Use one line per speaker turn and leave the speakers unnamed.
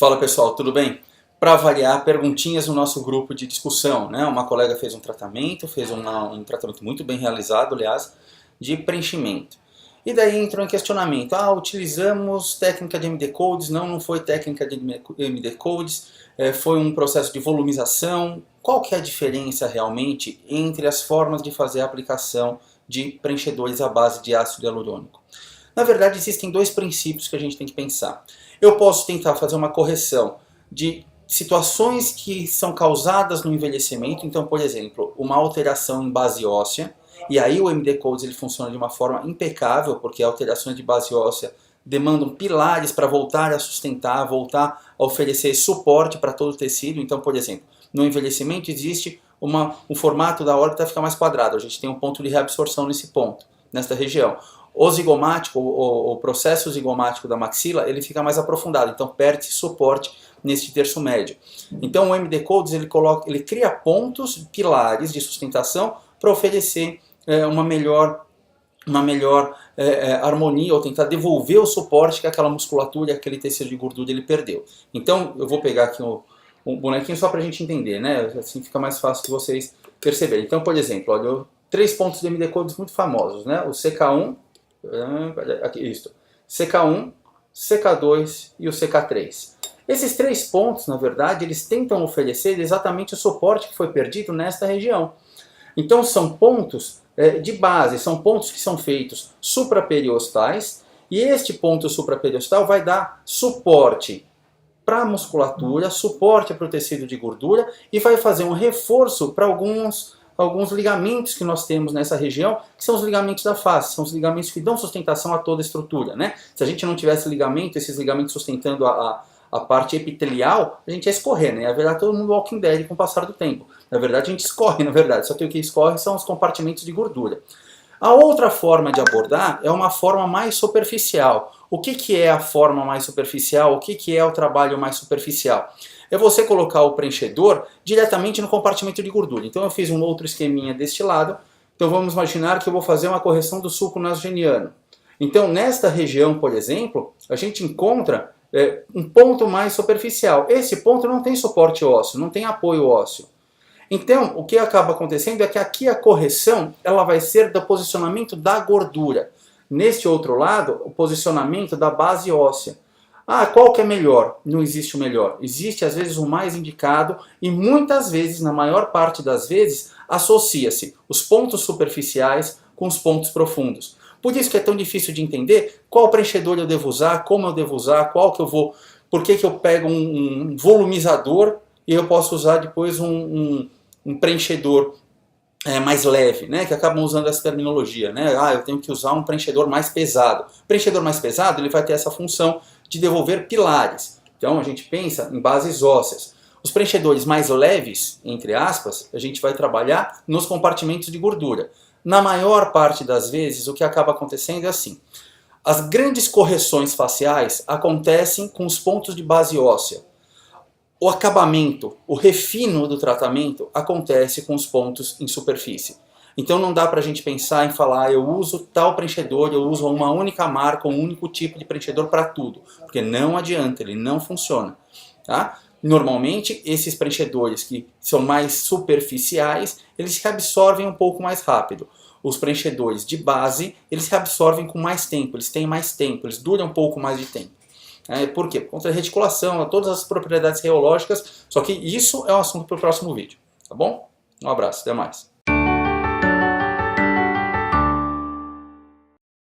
Fala pessoal, tudo bem? Para avaliar perguntinhas no nosso grupo de discussão, né? Uma colega fez um tratamento, um tratamento muito bem realizado, aliás, de preenchimento. E daí entrou em questionamento, utilizamos técnica de MD Codes, não foi técnica de MD Codes, foi um processo de volumização. Qual que é a diferença realmente entre as formas de fazer a aplicação de preenchedores à base de ácido hialurônico? Na verdade, existem dois princípios que a gente tem que pensar. Eu posso tentar fazer uma correção de situações que são causadas no envelhecimento, então, por exemplo, uma alteração em base óssea, e aí o MD Codes ele funciona de uma forma impecável, porque alterações de base óssea demandam pilares para voltar a sustentar, voltar a oferecer suporte para todo o tecido. Então, por exemplo, no envelhecimento existe um formato da órbita fica mais quadrado, a gente tem um ponto de reabsorção nesse ponto, nesta região. O zigomático, o processo zigomático da maxila, ele fica mais aprofundado, então perde suporte neste terço médio. Então o MD Codes ele cria pontos, pilares de sustentação para oferecer uma melhor harmonia, ou tentar devolver o suporte que aquela musculatura e aquele tecido de gordura ele perdeu. Então eu vou pegar aqui um bonequinho só para a gente entender, né? Assim fica mais fácil de vocês perceberem. Então, por exemplo, olha, 3 pontos de MD Codes muito famosos, né? O CK1, aqui, isto. CK1, CK2 e o CK3. Esses 3 pontos, na verdade, eles tentam oferecer exatamente o suporte que foi perdido nesta região. Então são pontos de base, são pontos que são feitos supraperiosteais, e este ponto supraperiosteal vai dar suporte para a musculatura, suporte para o tecido de gordura, e vai fazer um reforço para alguns ligamentos que nós temos nessa região, que são os ligamentos da face, são os ligamentos que dão sustentação a toda a estrutura, né? Se a gente não tivesse ligamento, esses ligamentos sustentando a parte epitelial, a gente ia escorrer, né? Ia virar todo mundo Walking Dead com o passar do tempo. Na verdade, a gente escorre, na verdade, só que o que escorre são os compartimentos de gordura. A outra forma de abordar é uma forma mais superficial. O que é a forma mais superficial? O que é o trabalho mais superficial? É você colocar o preenchedor diretamente no compartimento de gordura. Então eu fiz um outro esqueminha deste lado. Então vamos imaginar que eu vou fazer uma correção do sulco nasogeniano. Então nesta região, por exemplo, a gente encontra um ponto mais superficial. Esse ponto não tem suporte ósseo, não tem apoio ósseo. Então o que acaba acontecendo é que aqui a correção ela vai ser do posicionamento da gordura. Neste outro lado, o posicionamento da base óssea. Qual que é melhor? Não existe o melhor. Existe, às vezes, o mais indicado e muitas vezes, na maior parte das vezes, associa-se os pontos superficiais com os pontos profundos. Por isso que é tão difícil de entender qual preenchedor eu devo usar, como eu devo usar, por que eu pego um volumizador e eu posso usar depois um preenchedor mais leve, né, que acabam usando essa terminologia, né? Eu tenho que usar um preenchedor mais pesado. O preenchedor mais pesado ele vai ter essa função de devolver pilares. Então a gente pensa em bases ósseas. Os preenchedores mais leves, entre aspas, a gente vai trabalhar nos compartimentos de gordura. Na maior parte das vezes, o que acaba acontecendo é assim. As grandes correções faciais acontecem com os pontos de base óssea. O acabamento, o refino do tratamento acontece com os pontos em superfície. Então não dá para a gente pensar em falar, eu uso tal preenchedor, eu uso uma única marca, um único tipo de preenchedor para tudo. Porque não adianta, ele não funciona. Tá? Normalmente, esses preenchedores que são mais superficiais, eles se absorvem um pouco mais rápido. Os preenchedores de base, eles se absorvem com mais tempo, eles têm mais tempo, eles duram um pouco mais de tempo. Por quê? Por conta da reticulação, todas as propriedades reológicas, só que isso é um assunto para o próximo vídeo, tá bom? Um abraço, até mais.